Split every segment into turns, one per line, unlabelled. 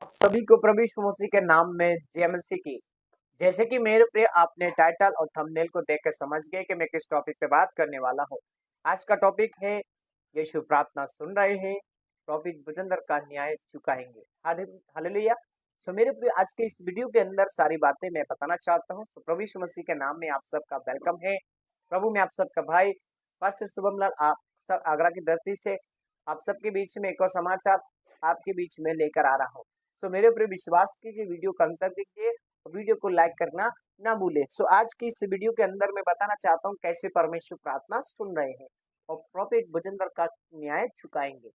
आप सभी को प्रभु यीशु मसीह के नाम में जय मसीह की। जैसे कि मेरे प्रिय आपने टाइटल और थंबनेल को देखकर समझ गए कि मैं किस टॉपिक पे बात करने वाला हूँ। आज का टॉपिक है यीशु प्रार्थना सुन रहे हैं, टॉपिक वजनदार का न्याय चुकाएंगे। हालेलुया। सो मेरे प्रिय आज के इस वीडियो के अंदर सारी बातें मैं बताना चाहता हूँ। तो प्रभु यीशु मसीह के नाम में आप सबका वेलकम है। प्रभु में आप सबका भाई पास्टर शुभम लाल आप सब आगरा की धरती से आप सबके बीच में एक और समाचार आपके बीच में लेकर आ रहा हूँ। सो मेरे ऊपर विश्वास कीजिए, वीडियो को अंत तक देखिए और वीडियो को लाइक करना ना भूले। सो आज की इस वीडियो के अंदर मैं बताना चाहता हूँ कैसे परमेश्वर प्रार्थना सुन रहे हैं और प्रॉफिट वजनदार का न्याय चुकाएंगे।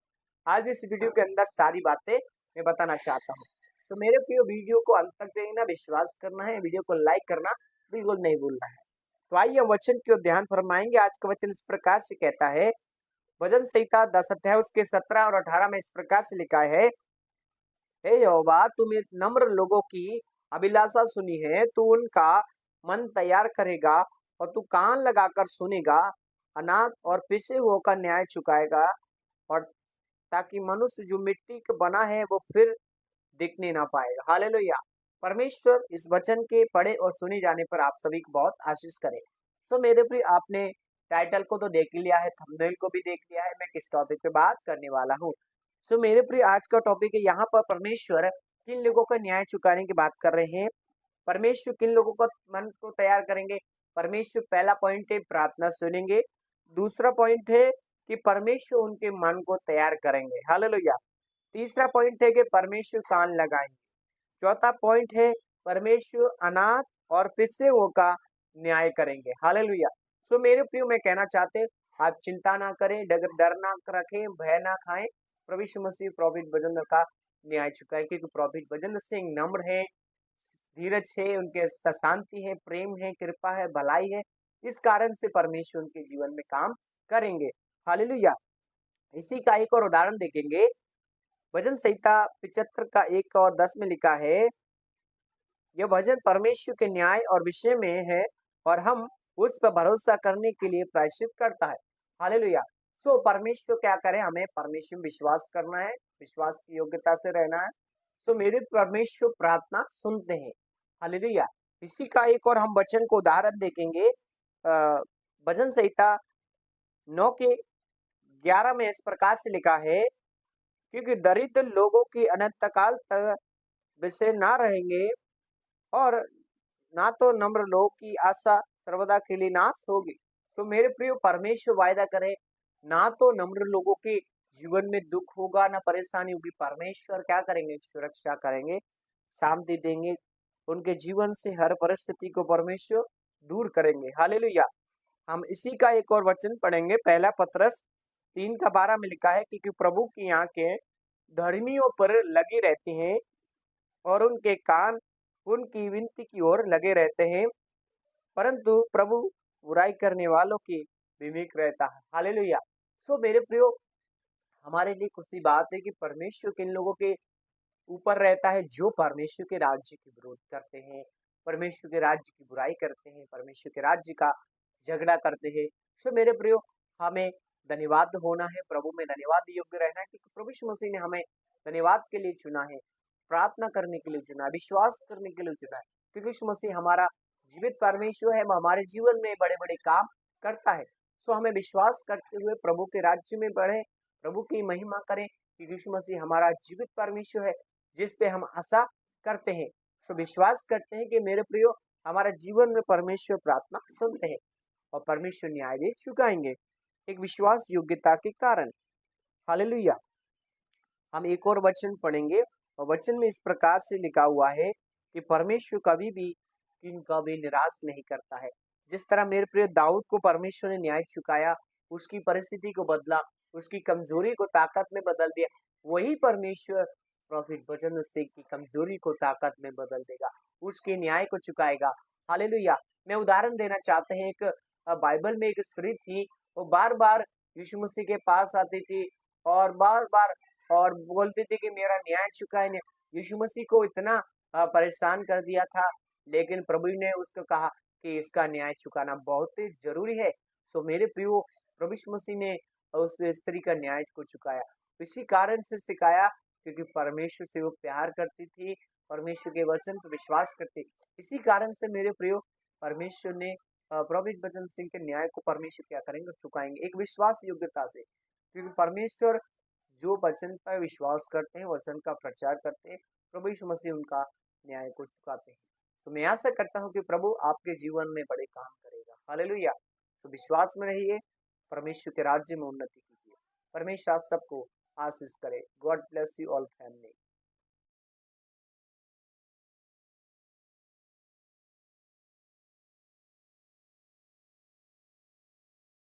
आज इस वीडियो के अंदर सारी बातें मैं बताना चाहता हूँ। तो मेरे प्रिय वीडियो को अंत तक देखना, विश्वास करना है, वीडियो को लाइक करना बिल्कुल नहीं भूलना है। तो आइए हम वचन की ओर ध्यान फरमाएंगे। आज का वचन इस प्रकार से कहता है, भजन संहिता 10 अध्याय उसके 17 और 18 में इस प्रकार से लिखा है, हे यहोवा तुम नम्र लोगों की अभिलाषा सुनी है, तू उनका मन तैयार करेगा और तू कान लगाकर सुनेगा, अनाथ और पिसे हुओं का न्याय चुकाएगा, और ताकि मनुष्य जो मिट्टी का बना है वो फिर दिखने ना पाएगा। हालेलुया। परमेश्वर इस वचन के पढ़े और सुने जाने पर आप सभी को बहुत आशीष करे। सो मेरे प्रिय आपने टाइटल को तो देख लिया है, थंबनेल को भी देख लिया है, मैं किस टॉपिक पे बात करने वाला हूँ। सो मेरे प्रिय आज का टॉपिक है, यहाँ पर परमेश्वर किन लोगों का न्याय चुकाने की बात कर रहे हैं। परमेश्वर किन लोगों का मन को तैयार करेंगे। परमेश्वर पहला पॉइंट है प्रार्थना सुनेंगे। दूसरा पॉइंट है कि परमेश्वर उनके मन को तैयार करेंगे। हालेलुया। तीसरा पॉइंट है कि परमेश्वर कान लगाएंगे। चौथा पॉइंट है परमेश्वर अनाथ और पिछड़े हुओं का न्याय करेंगे। हालेलुया। सो मेरे प्रियो मैं कहना चाहते, आप चिंता ना करें, डर ना रखें, भय ना खाएं। प्रभु यीशु मसीह प्रॉफिट वजनदार का न्याय चुकाए, क्योंकि प्रॉफिट वजनदार सिंह नम्र है, धीरज है, उनके शांति है, प्रेम है, कृपा है, भलाई है। इस कारण से परमेश्वर उनके जीवन में काम करेंगे। हालेलुया। इसी का एक और उदाहरण देखेंगे। भजन संहिता 75 का 1 और 10 में लिखा है, यह भजन परमेश्वर के न्याय और विषय में है और हम उस पर भरोसा करने के लिए प्रायश्चित करता है। हालेलुया। सो परमेश्वर क्या करे, हमें परमेश्वर में विश्वास करना है, विश्वास की योग्यता से रहना है। सो मेरे परमेश्वर प्रार्थना सुनते हैं। हालेलुया। इसी का एक और हम वचन को उदाहरण देखेंगे। भजन संहिता 9 के 11 में इस प्रकार से लिखा है, क्योंकि दरिद्र लोगों की अनंत काल तक विषय ना रहेंगे और ना तो नम्र लोग की आशा सर्वदा के लिए नाश होगी। तो मेरे प्रिय परमेश्वर वायदा करे, ना तो नम्र लोगों के जीवन में दुख होगा, ना परेशानी होगी। परमेश्वर क्या करेंगे, सुरक्षा करेंगे, शांति देंगे, उनके जीवन से हर परिस्थिति को परमेश्वर दूर करेंगे। हालेलुया। हम इसी का एक और वचन पढ़ेंगे। पहला पत्रस 3 का 12 में लिखा है, क्योंकि प्रभु की आंखें धर्मियों पर लगी रहती हैं और उनके कान उनकी विनती की ओर लगे रहते हैं, परंतु प्रभु बुराई करने वालों की विवेक रहता है। हालेलुया। सो मेरे प्रियो, हमारे लिए खुशी बात है कि परमेश्वर किन लोगों के ऊपर रहता है, जो परमेश्वर के राज्य की विरोध करते हैं, परमेश्वर के राज्य की बुराई करते हैं, परमेश्वर के राज्य का झगड़ा करते हैं। सो मेरे प्रियो, हमें धन्यवाद होना है, प्रभु में धन्यवाद योग्य रहना है, क्योंकि प्रभु यीशु मसीह ने हमें धन्यवाद के लिए चुना है, प्रार्थना करने के लिए चुना है, विश्वास करने के लिए चुना है, क्योंकि यीशु मसीह हमारा जीवित परमेश्वर है, हमारे जीवन में बड़े बड़े काम करता है। सो हमें विश्वास करते हुए प्रभु के राज्य में बढ़े, प्रभु की महिमा करें, क्योंकि यीशु मसीह हमारा जीवित परमेश्वर है जिस पे हम आशा करते हैं। सो विश्वास करते हैं कि मेरे प्रियो, हमारे जीवन में परमेश्वर प्रार्थना सुनते हैं और परमेश्वर न्याय भी चुकाएंगे, एक विश्वास योग्यता के कारण। हालेलुया। हम एक और वचन पढ़ेंगे और वचन में इस प्रकार से लिखा हुआ है कि परमेश्वर कभी भी किनको भी निराश नहीं करता है। जिस तरह मेरे प्रिय दाऊद को परमेश्वर ने न्याय चुकाया, उसकी परिस्थिति को बदला, उसकी कमजोरी को ताकत में बदल दिया, वही परमेश्वर प्रॉफिट वचन से की कमजोरी को ताकत में बदल देगा, उसके न्याय को चुकाएगा। हालेलुया। मैं उदाहरण देना चाहते हैं, एक बाइबल में एक स्त्री थी, वो बार बार यीशु मसीह के पास आती थी और बार बार और बोलती थी कि मेरा न्याय चुकाए। यीशु मसीह को इतना परेशान कर दिया था, लेकिन प्रभु ने उसको कहा कि इसका न्याय चुकाना बहुत ही जरूरी है। सो मेरे प्रियो, प्रभु यीशु मसीह ने उस स्त्री का न्याय को चुकाया, इसी कारण से सिखाया क्योंकि परमेश्वर से वो प्यार करती थी, परमेश्वर के वचन पर विश्वास करती। इसी कारण से मेरे प्रियो परमेश्वर ने प्रभु भजन सिंह के न्याय को परमेश्वर क्या करेंगे, चुकाएंगे एक विश्वास योग्यता से, क्योंकि परमेश्वर जो वचन पर विश्वास करते हैं, वचन का प्रचार करते हैं, प्रभु यीशु मसीह उनका न्याय को चुकाते हैं। तो मैं आशा करता हूँ कि प्रभु आपके जीवन में बड़े काम करेगा। हालेलुया। तो विश्वास में रहिए, परमेश्वर के राज्य में उन्नति कीजिए। परमेश्वर आप सबको आशीष करे। God bless you all family.